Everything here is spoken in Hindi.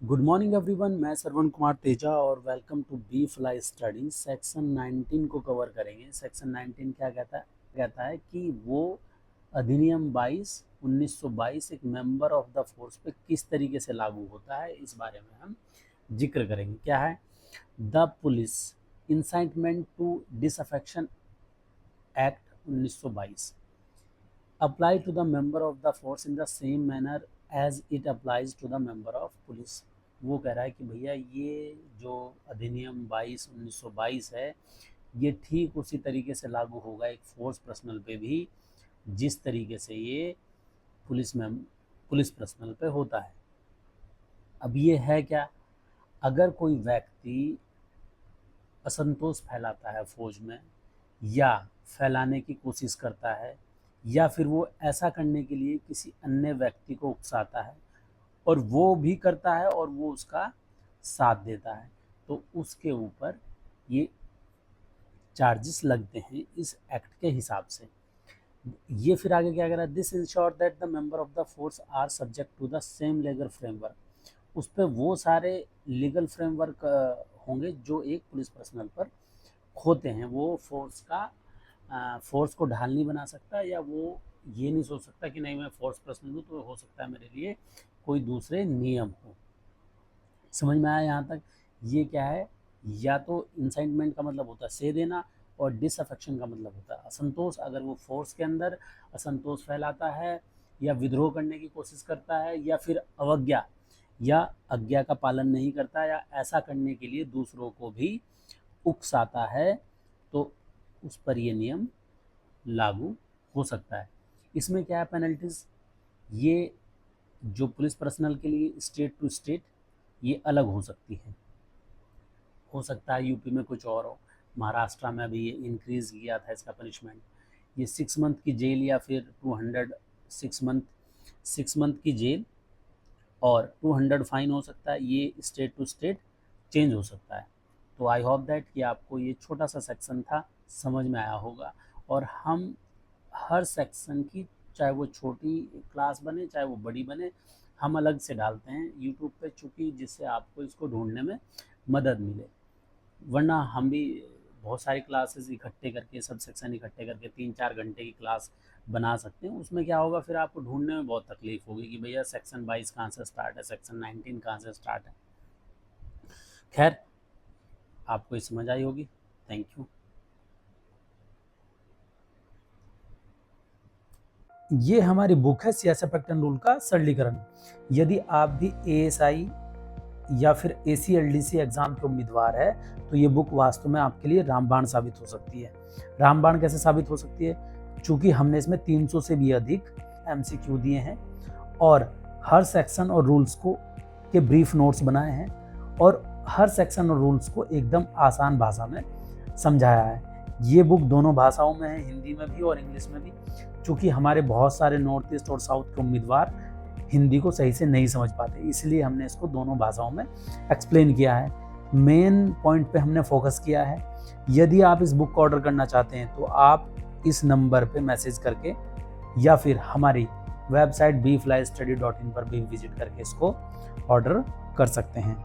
गुड मॉर्निंग एवरीवन, मैं श्रवण कुमार तेजा और welcome to B fly study. Section 19 को कवर करेंगे। सेक्शन 19 क्या कहता है कि वो अधिनियम 1922 एक मेंबर ऑफ द फोर्स पे किस तरीके से लागू होता है, इस बारे में हम जिक्र करेंगे। क्या है? The police incitement to disaffection act 1922 apply to the member of the force in the same manner as it applies to the member of police. वो कह रहा है कि भैया ये जो अधिनियम 1922 है, ये ठीक उसी तरीके से लागू होगा एक फोर्स पर्सनल पे भी जिस तरीके से ये पुलिस पर्सनल पे होता है। अब ये है क्या? अगर कोई व्यक्ति असंतोष फैलाता है फौज में या फैलाने की कोशिश करता है या फिर वो ऐसा करने के लिए किसी अन्य व्यक्ति को उकसाता है और वो भी करता है और वो उसका साथ देता है, तो उसके ऊपर ये चार्जेस लगते हैं इस एक्ट के हिसाब से। ये फिर आगे क्या कह रहा है? This ensure that the member of the force are subject to the same legal framework. उस पर वो सारे लीगल फ्रेमवर्क होंगे जो एक पुलिस पर्सनल पर होते हैं। वो फोर्स को ढाल नहीं बना सकता, या वो ये नहीं सोच सकता कि नहीं मैं फोर्स पर्सनल हूँ तो हो सकता है मेरे लिए कोई दूसरे नियम हो। समझ में आया यहाँ तक? ये क्या है? या तो इंसाइटमेंट का मतलब होता है से देना, और डिसअफेक्शन का मतलब होता है असंतोष। अगर वो फोर्स के अंदर असंतोष फैलाता है या विद्रोह करने की कोशिश करता है या फिर अवज्ञा या आज्ञा का पालन नहीं करता या ऐसा करने के लिए दूसरों को भी उकसाता है, तो उस पर ये नियम लागू हो सकता है। इसमें क्या है पेनल्टीज? ये जो पुलिस पर्सनल के लिए स्टेट टू स्टेट ये अलग हो सकती है। हो सकता है यूपी में कुछ और हो, महाराष्ट्र में भी ये इंक्रीज किया था इसका पनिशमेंट। ये 6 मंथ की जेल या फिर 6 मंथ की जेल और 200 फाइन हो सकता है। ये स्टेट टू स्टेट चेंज हो सकता है। तो आई होप दैट कि आपको ये छोटा सा सेक्शन था समझ में आया होगा। और हम हर सेक्शन की, चाहे वो छोटी क्लास बने चाहे वो बड़ी बने, हम अलग से डालते हैं यूट्यूब पे, चूँकि जिससे आपको इसको ढूंढने में मदद मिले। वरना हम भी बहुत सारी क्लासेस इकट्ठे करके, सब सेक्शन इकट्ठे करके 3-4 घंटे की क्लास बना सकते हैं। उसमें क्या होगा, फिर आपको ढूंढने में बहुत तकलीफ होगी कि भैया सेक्शन 22 कहाँ से स्टार्ट है, सेक्शन 19 कहाँ से स्टार्ट है। खैर, आपको ये समझ आई होगी। Thank you. ये हमारी बुक है सीएसएफ एक्ट एंड रूल का सरलीकरण। यदि आप भी एएसआई या फिर एसीएलडीसी एग्जाम के उम्मीदवार है तो ये बुक वास्तव में आपके लिए रामबाण साबित हो सकती है। रामबाण कैसे साबित हो सकती है? चूंकि हमने इसमें 300 से भी अधिक एमसीक्यू दिए हैं और हर सेक्शन और रूल्स को के ब्रीफ नोट्स बनाए हैं और हर सेक्शन और रूल्स को एकदम आसान भाषा में समझाया है। ये बुक दोनों भाषाओं में है, हिंदी में भी और इंग्लिश में भी। चूँकि हमारे बहुत सारे नॉर्थ ईस्ट और साउथ के उम्मीदवार हिंदी को सही से नहीं समझ पाते, इसलिए हमने इसको दोनों भाषाओं में एक्सप्लेन किया है। मेन पॉइंट पे हमने फोकस किया है। यदि आप इस बुक को ऑर्डर करना चाहते हैं तो आप इस नंबर पे मैसेज करके या फिर हमारी वेबसाइट bflystudy.in पर भी विजिट करके इसको ऑर्डर कर सकते हैं।